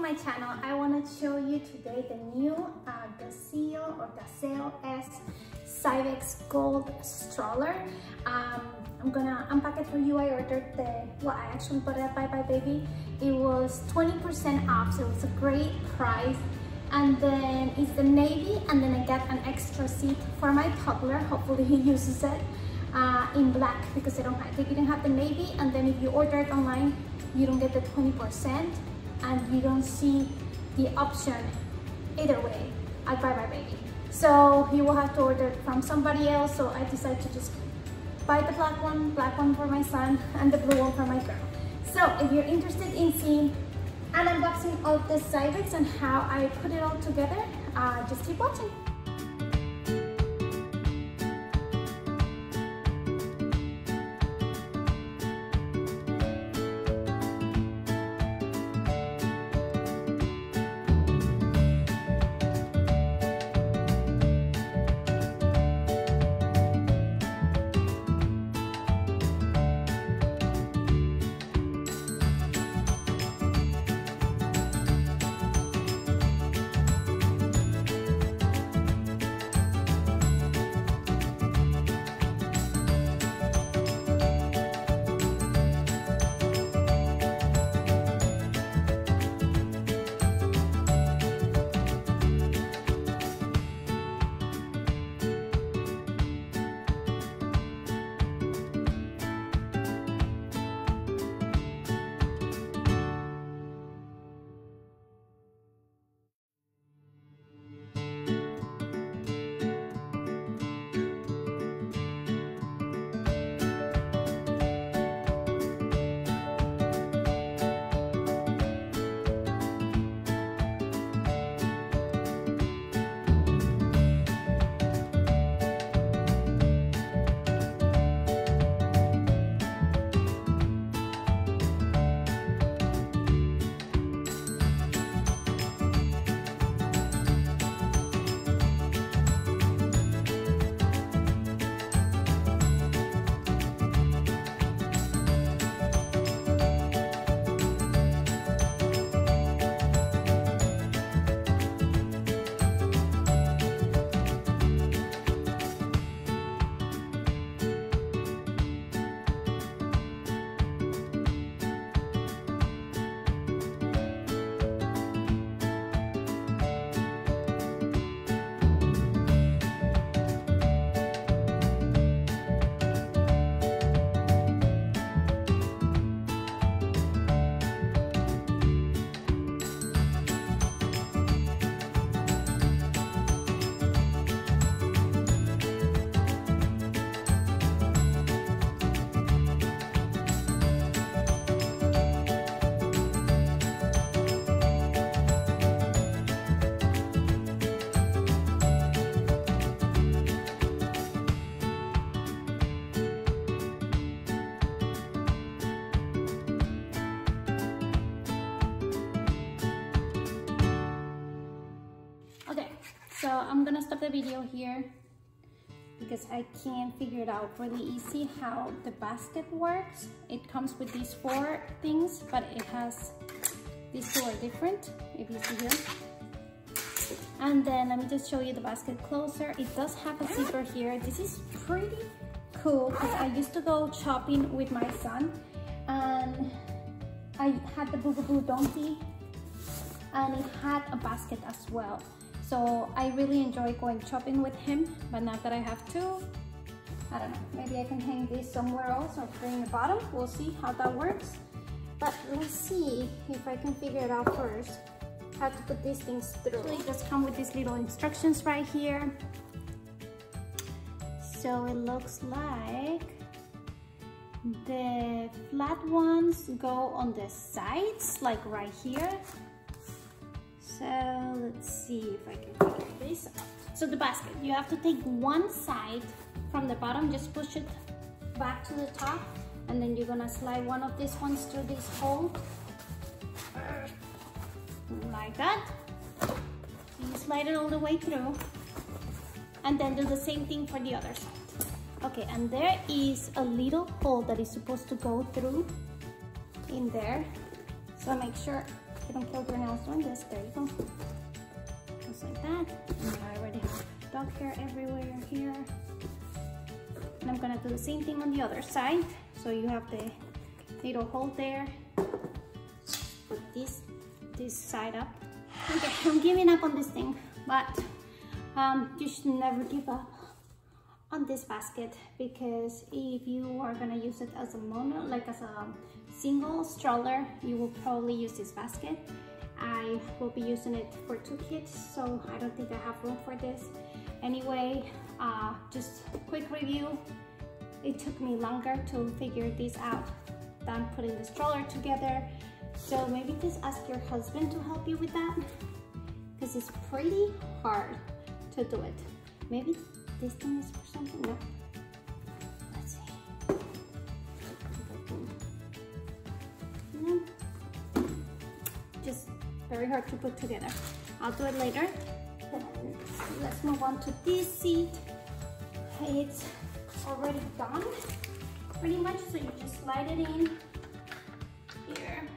to my channel. I want to show you today the new Gazelle S Cybex Gold Stroller. I'm gonna unpack it for you. I ordered I actually bought it at Bye Bye Baby. It was 20% off, so it was a great price. And then it's the navy, and then I got an extra seat for my toddler. Hopefully he uses it in black because they didn't have the navy. And then if you order it online, you don't get the 20%, and you don't see the option either way at Bye Bye Baby. So you will have to order it from somebody else. So I decided to just buy the black one for my son and the blue one for my girl. So if you're interested in seeing an unboxing of the Cybex and how I put it all together, just keep watching. So I'm gonna stop the video here because I can't figure it out really easy how the basket works. It comes with these 4 things, but it has, these 2 are different, if you see here. And then let me just show you the basket closer. It does have a zipper here. This is pretty cool because I used to go shopping with my son, and I had the Bugaboo donkey, and it had a basket as well. So I really enjoy going shopping with him, but now that I have 2, I don't know, maybe I can hang this somewhere else or put it in the bottom. We'll see how that works. But let's see if I can figure it out first, how to put these things through. They just come with these little instructions right here. So it looks like the flat ones go on the sides, like right here. So let's see if I can figure this out. So the basket, you have to take one side from the bottom, just push it back to the top, and then you're gonna slide one of these ones through this hole, like that. You slide it all the way through, and then do the same thing for the other side. Okay, and there is a little hole that is supposed to go through in there. So make sure you don't kill your nails doing this. There you go. Just like that. And I already have dog hair everywhere here. And I'm gonna do the same thing on the other side. So you have the little hole there. Put this side up. Okay, I'm giving up on this thing, but you should never give up on this basket, because if you are gonna use it as a mono, like as a single stroller, you will probably use this basket. I will be using it for 2 kids, so I don't think I have room for this. Anyway, just a quick review. It took me longer to figure this out than putting the stroller together. So maybe just ask your husband to help you with that, because it's pretty hard to do it. Maybe this thing is for something. No. Let's see. No. Just very hard to put together. I'll do it later. Let's move on to this seat. It's already done pretty much, so you just slide it in here.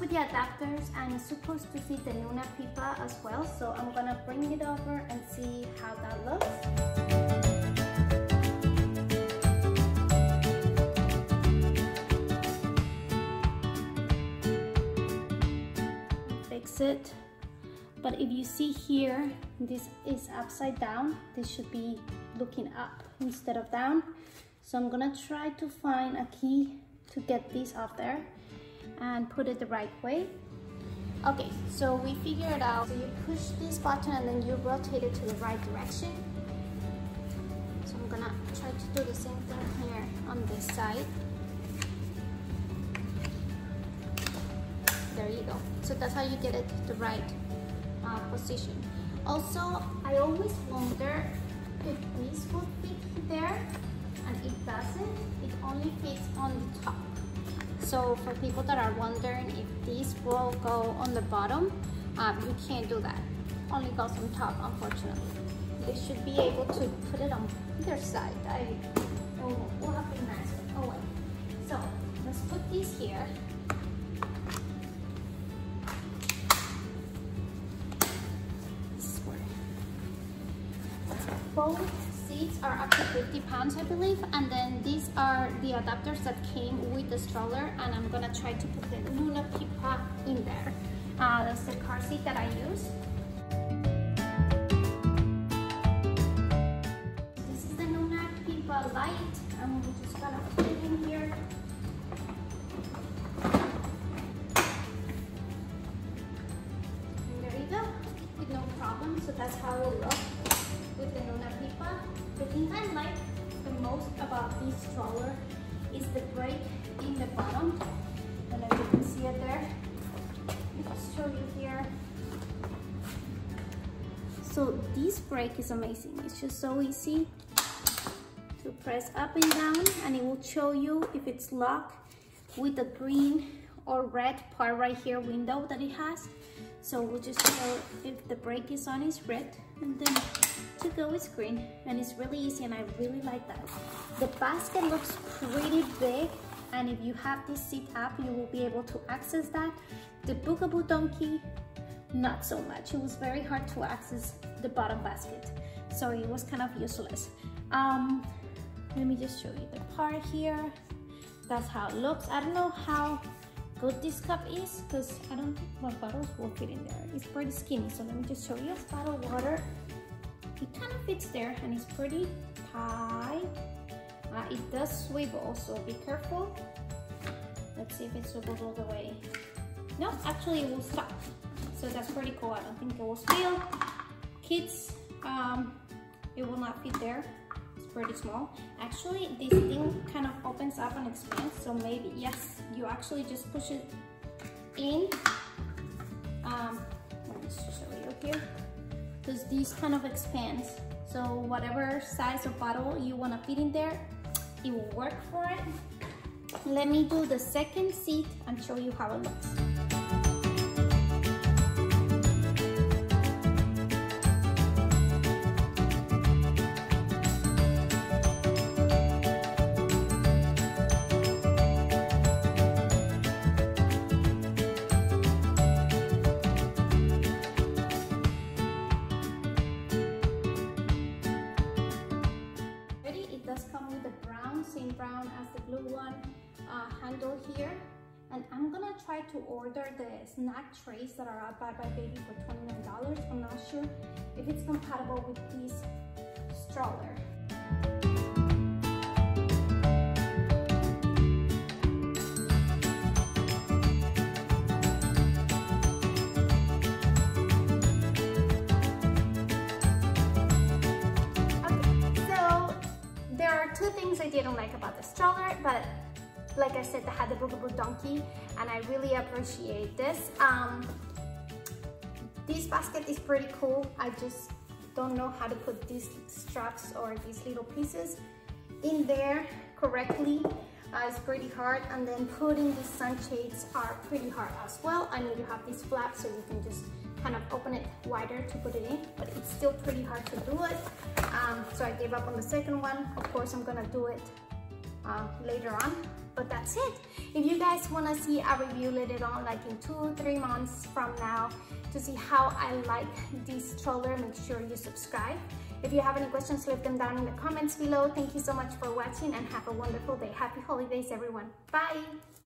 With the adapters, and it's supposed to fit the Nuna Pipa as well, so I'm gonna bring it over and see how that looks. Fix it, but if you see here, this is upside down. This should be looking up instead of down, so I'm gonna try to find a key to get this off there and put it the right way. Okay, so we figured out. So you push this button and then you rotate it to the right direction. So I'm gonna try to do the same thing here on this side. There you go. So that's how you get it the right position. Also, I always wonder if this will fit there, and it doesn't. It only fits on the top. So for people that are wondering if this will go on the bottom, you can't do that. Only goes on top, unfortunately. They should be able to put it on either side. We'll have to mess it. Oh wait. So let's put this here. This is where both seats are up to 50 pounds, I believe. And then these are the adapters that came with the stroller, and I'm gonna try to put the Nuna Pipa in there. That's the car seat that I use. This is the Nuna Pipa Lite, and we're just gonna put it in here. And there you go, with no problem. So that's how it will look with the Nuna Pipa. The thing I like the most about this stroller is the brake in the bottom. And as you can see it there, let me show you here. So this brake is amazing. It's just so easy to press up and down, and it will show you if it's locked with the green or red part right here window that it has. So we'll just show if the brake is on, it's red, and then to go is green, and it's really easy, and I really like that. The basket looks pretty big, and if you have this seat up, you will be able to access that. The Bugaboo donkey, not so much. It was very hard to access the bottom basket, so it was kind of useless. Let me just show you the part here. That's how it looks. I don't know how good this cup is, because I don't think my bottles will fit in there. It's pretty skinny, so let me just show you. A bottle of water, it kind of fits there, and it's pretty tight. It does swivel, so be careful. Let's see if it swivels all the way. No, actually it will stop, so that's pretty cool. I don't think it will spill. Kids, it will not fit there. It's pretty small. Actually, this thing kind of opens up and expands, so maybe, yes, you actually just push it in. Let me show you here, because these kind of expands, so whatever size of bottle you want to fit in there, it will work for it. Let me do the second seat and show you how it looks. Same brown as the blue one, handle here, and I'm gonna try to order the snack trays that are out by Baby for $29. I'm not sure if it's compatible with this stroller. Two things I didn't like about the stroller, but like I said, I had the Bugaboo donkey, and I really appreciate this. This basket is pretty cool. I just don't know how to put these straps or these little pieces in there correctly. It's pretty hard, and then putting these sunshades are pretty hard as well. I mean, you have these flaps, so you can just kind of open it wider to put it in, but it's still pretty hard to do it. So I gave up on the second one. Of course, I'm gonna do it later on, but that's it. If you guys wanna see a review later on, like in 2-3 months from now, to see how I like this stroller, make sure you subscribe. If you have any questions, leave them down in the comments below. Thank you so much for watching, and have a wonderful day. Happy holidays, everyone. Bye.